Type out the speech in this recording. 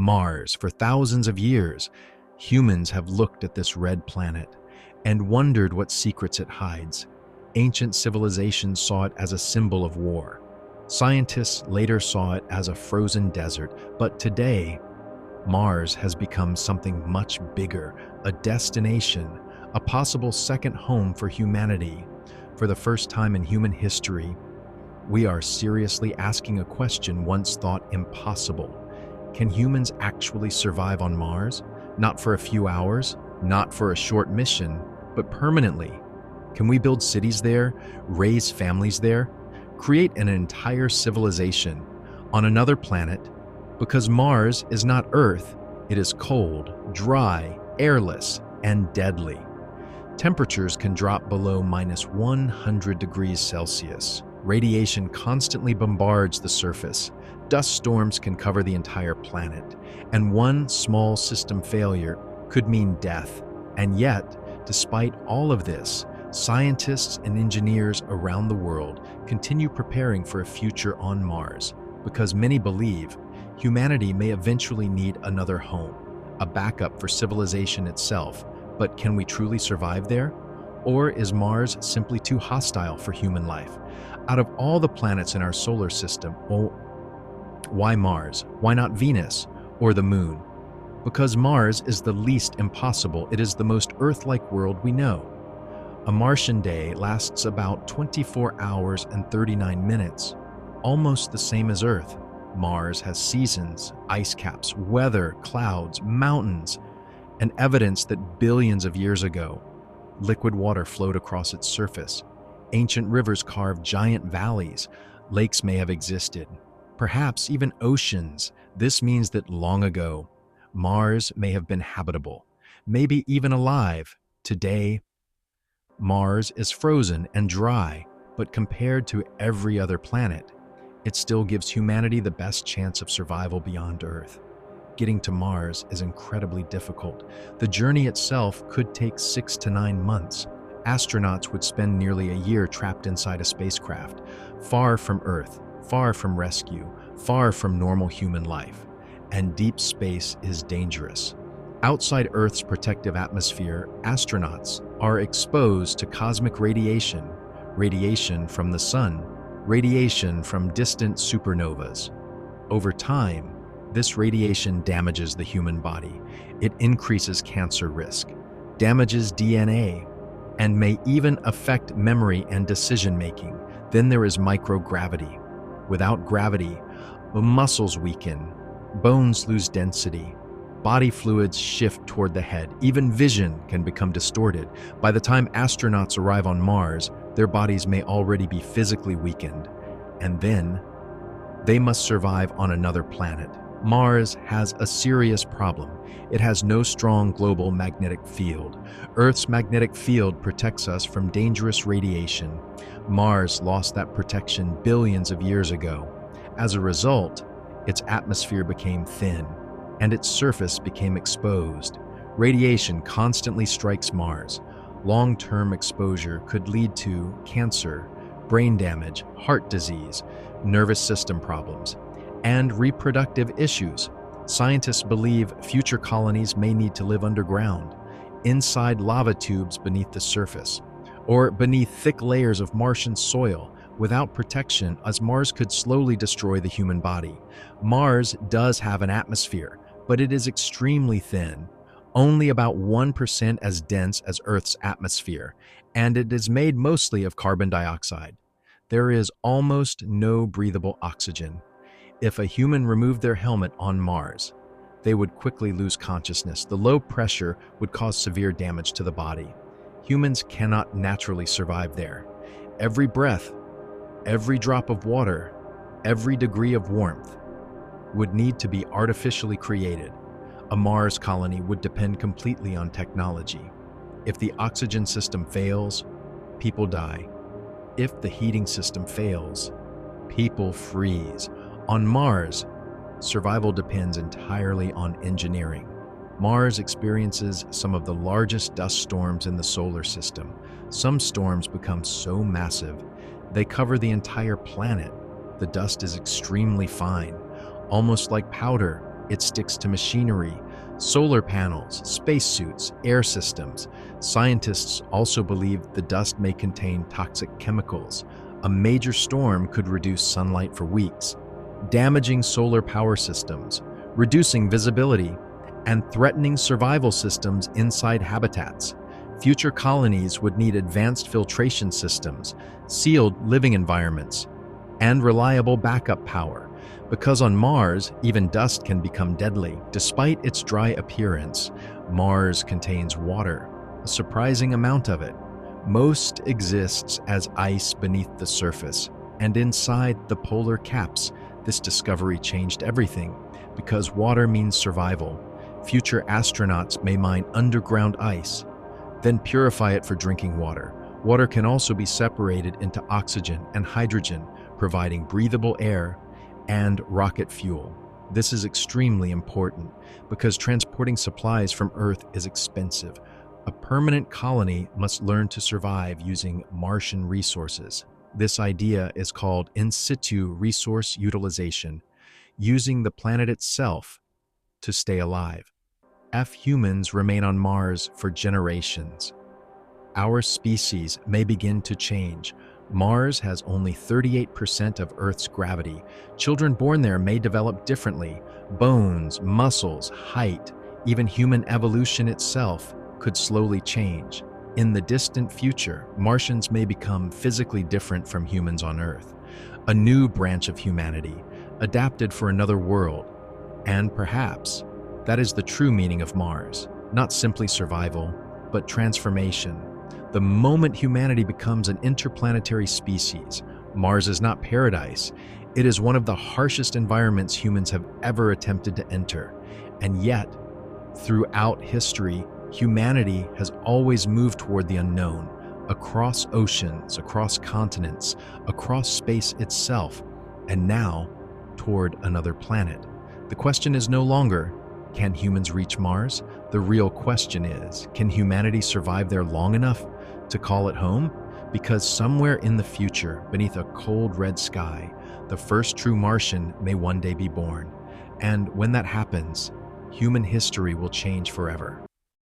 Mars. For thousands of years, humans have looked at this red planet and wondered what secrets it hides. Ancient civilizations saw it as a symbol of war. Scientists later saw it as a frozen desert, but today, Mars has become something much bigger, a destination, a possible second home for humanity. For the first time in human history, we are seriously asking a question once thought impossible. Can humans actually survive on Mars? Not for a few hours, not for a short mission, but permanently. Can we build cities there, raise families there, create an entire civilization on another planet? Because Mars is not Earth, it is cold, dry, airless, and deadly. Temperatures can drop below -100 degrees Celsius. Radiation constantly bombards the surface. Dust storms can cover the entire planet, and one small system failure could mean death. And yet, despite all of this, scientists and engineers around the world continue preparing for a future on Mars, because many believe humanity may eventually need another home, a backup for civilization itself. But can we truly survive there? Or is Mars simply too hostile for human life? Out of all the planets in our solar system, why Mars? Why not Venus or the Moon? Because Mars is the least impossible. It is the most Earth-like world we know. A Martian day lasts about 24 hours and 39 minutes, almost the same as Earth. Mars has seasons, ice caps, weather, clouds, mountains, and evidence that billions of years ago, liquid water flowed across its surface. Ancient rivers carved giant valleys. Lakes may have existed, perhaps even oceans. This means that long ago, Mars may have been habitable, maybe even alive. Today, Mars is frozen and dry, but compared to every other planet, it still gives humanity the best chance of survival beyond Earth. Getting to Mars is incredibly difficult. The journey itself could take 6 to 9 months. Astronauts would spend nearly a year trapped inside a spacecraft, far from Earth, far from rescue, far from normal human life. And deep space is dangerous. Outside Earth's protective atmosphere, astronauts are exposed to cosmic radiation, radiation from the sun, radiation from distant supernovas. Over time, this radiation damages the human body. It increases cancer risk, damages DNA, and may even affect memory and decision-making. Then there is microgravity. Without gravity, muscles weaken, bones lose density, body fluids shift toward the head. Even vision can become distorted. By the time astronauts arrive on Mars, their bodies may already be physically weakened, and then they must survive on another planet. Mars has a serious problem. It has no strong global magnetic field. Earth's magnetic field protects us from dangerous radiation. Mars lost that protection billions of years ago. As a result, its atmosphere became thin, and its surface became exposed. Radiation constantly strikes Mars. Long-term exposure could lead to cancer, brain damage, heart disease, nervous system problems, and reproductive issues. Scientists believe future colonies may need to live underground, inside lava tubes beneath the surface, or beneath thick layers of Martian soil without protection, as Mars could slowly destroy the human body. Mars does have an atmosphere, but it is extremely thin, only about 1% as dense as Earth's atmosphere, and it is made mostly of carbon dioxide. There is almost no breathable oxygen. If a human removed their helmet on Mars, they would quickly lose consciousness. The low pressure would cause severe damage to the body. Humans cannot naturally survive there. Every breath, every drop of water, every degree of warmth would need to be artificially created. A Mars colony would depend completely on technology. If the oxygen system fails, people die. If the heating system fails, people freeze. On Mars, survival depends entirely on engineering. Mars experiences some of the largest dust storms in the solar system. Some storms become so massive, they cover the entire planet. The dust is extremely fine, almost like powder, It sticks to machinery, solar panels, spacesuits, air systems. Scientists also believe the dust may contain toxic chemicals. A major storm could reduce sunlight for weeks, damaging solar power systems, reducing visibility, and threatening survival systems inside habitats. Future colonies would need advanced filtration systems, sealed living environments, and reliable backup power. Because on Mars, even dust can become deadly. Despite its dry appearance, Mars contains water, a surprising amount of it. Most exists as ice beneath the surface, and inside the polar caps. This discovery changed everything. Because water means survival, future astronauts may mine underground ice, then purify it for drinking water. Water can also be separated into oxygen and hydrogen, providing breathable air and rocket fuel. This is extremely important because transporting supplies from Earth is expensive. A permanent colony must learn to survive using Martian resources. This idea is called in situ resource utilization, using the planet itself to stay alive. Humans remain on Mars for generations. Our species may begin to change. Mars has only 38% of Earth's gravity. Children born there may develop differently. Bones, muscles, height, even human evolution itself could slowly change. In the distant future, Martians may become physically different from humans on Earth, a new branch of humanity, adapted for another world. And perhaps that is the true meaning of Mars, not simply survival, but transformation. The moment humanity becomes an interplanetary species, Mars is not paradise. It is one of the harshest environments humans have ever attempted to enter. And yet, throughout history, humanity has always moved toward the unknown, across oceans, across continents, across space itself, and now toward another planet. The question is no longer, can humans reach Mars? The real question is, can humanity survive there long enough to call it home? Because somewhere in the future, beneath a cold red sky, the first true Martian may one day be born. And when that happens, human history will change forever.